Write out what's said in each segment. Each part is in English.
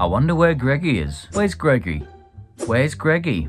I wonder where Greggy is. Where's Greggy? Where's Greggy?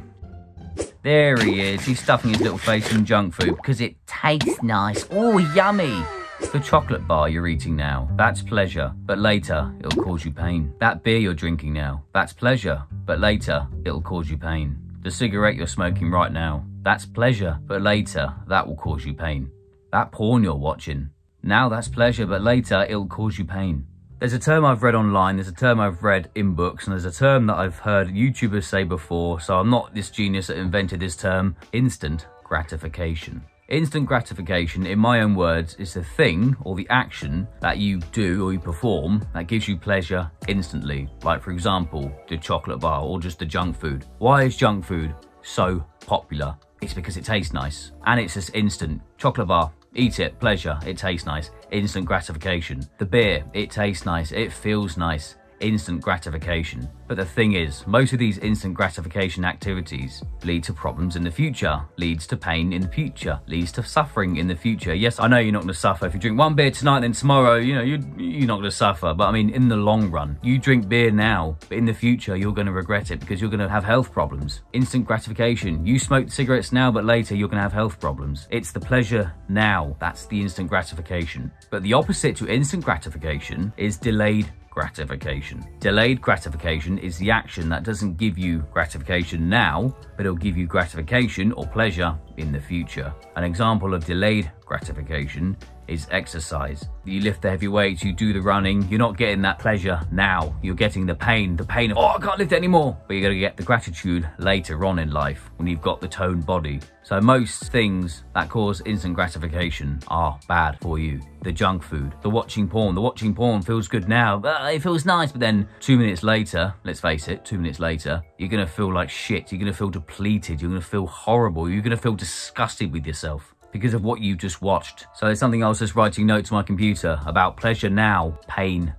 There he is. He's stuffing his little face in junk food because it tastes nice. Oh, yummy. The chocolate bar you're eating now, that's pleasure, but later it'll cause you pain. That beer you're drinking now, that's pleasure, but later it'll cause you pain. The cigarette you're smoking right now, that's pleasure, but later that will cause you pain. That porn you're watching, now that's pleasure, but later it'll cause you pain. There's a term I've read online, there's a term I've read in books, and there's a term that I've heard YouTubers say before, so I'm not this genius that invented this term: instant gratification. Instant gratification, in my own words, is the thing or the action that you do or you perform that gives you pleasure instantly. Like, for example, the chocolate bar or just the junk food. Why is junk food so popular? It's because it tastes nice and it's just instant. Chocolate bar, eat it, pleasure, it tastes nice, instant gratification. The beer, it tastes nice, it feels nice, instant gratification. But the thing is, most of these instant gratification activities lead to problems in the future, leads to pain in the future, leads to suffering in the future. Yes, I know you're not going to suffer. If you drink one beer tonight, then tomorrow, you're not going to suffer. But I mean, in the long run, you drink beer now, but in the future, you're going to regret it because you're going to have health problems. Instant gratification. You smoke cigarettes now, but later you're going to have health problems. It's the pleasure now. That's the instant gratification. But the opposite to instant gratification is delayed gratification. Delayed gratification is the action that doesn't give you gratification now, but it'll give you gratification or pleasure in the future. An example of delayed gratification is exercise. You lift the heavy weights, you do the running, you're not getting that pleasure now. You're getting the pain of, oh, I can't lift it anymore. But you're gonna get the gratitude later on in life when you've got the toned body. So most things that cause instant gratification are bad for you. The junk food, the watching porn feels good now. It feels nice, but then 2 minutes later, let's face it, 2 minutes later, you're gonna feel like shit. You're gonna feel depleted. You're gonna feel horrible. You're gonna feel disgusted with yourself because of what you just watched. So there's something else just writing notes on my computer about pleasure now, pain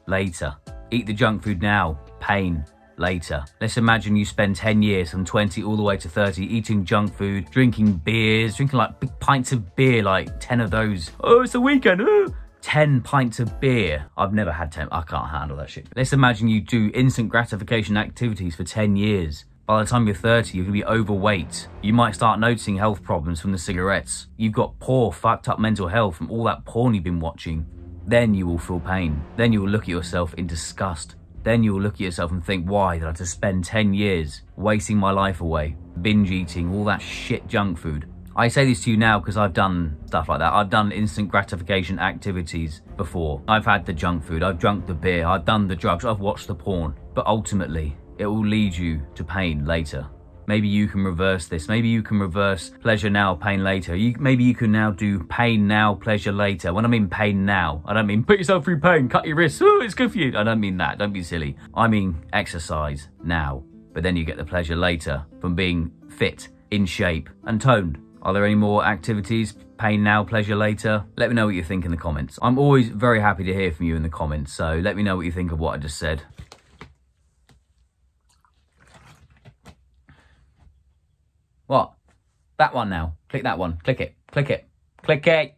later. Eat the junk food now, pain later. Let's imagine you spend 10 years from 20 all the way to 30 eating junk food, drinking beers, drinking like big pints of beer, like 10 of those. Oh, it's the weekend. 10 pints of beer. I've never had 10. I can't handle that shit. Let's imagine you do instant gratification activities for 10 years. By the time you're 30, you're gonna be overweight. You might start noticing health problems from the cigarettes. You've got poor, fucked up mental health from all that porn you've been watching. Then you will feel pain. Then you will look at yourself in disgust. Then you will look at yourself and think, why did I have to spend 10 years wasting my life away, binge eating all that shit junk food? I say this to you now because I've done stuff like that. I've done instant gratification activities before. I've had the junk food, I've drunk the beer, I've done the drugs, I've watched the porn. But ultimately, it will lead you to pain later. Maybe you can reverse this. Maybe you can reverse pleasure now, pain later. Maybe you can now do pain now, pleasure later. When I mean pain now, I don't mean put yourself through pain, cut your wrists, oh, it's good for you. I don't mean that, don't be silly. I mean exercise now, but then you get the pleasure later from being fit, in shape, and toned. Are there any more activities? Pain now, pleasure later? Let me know what you think in the comments. I'm always very happy to hear from you in the comments, so let me know what you think of what I just said. What? That one now. Click that one. Click it. Click it. Click it.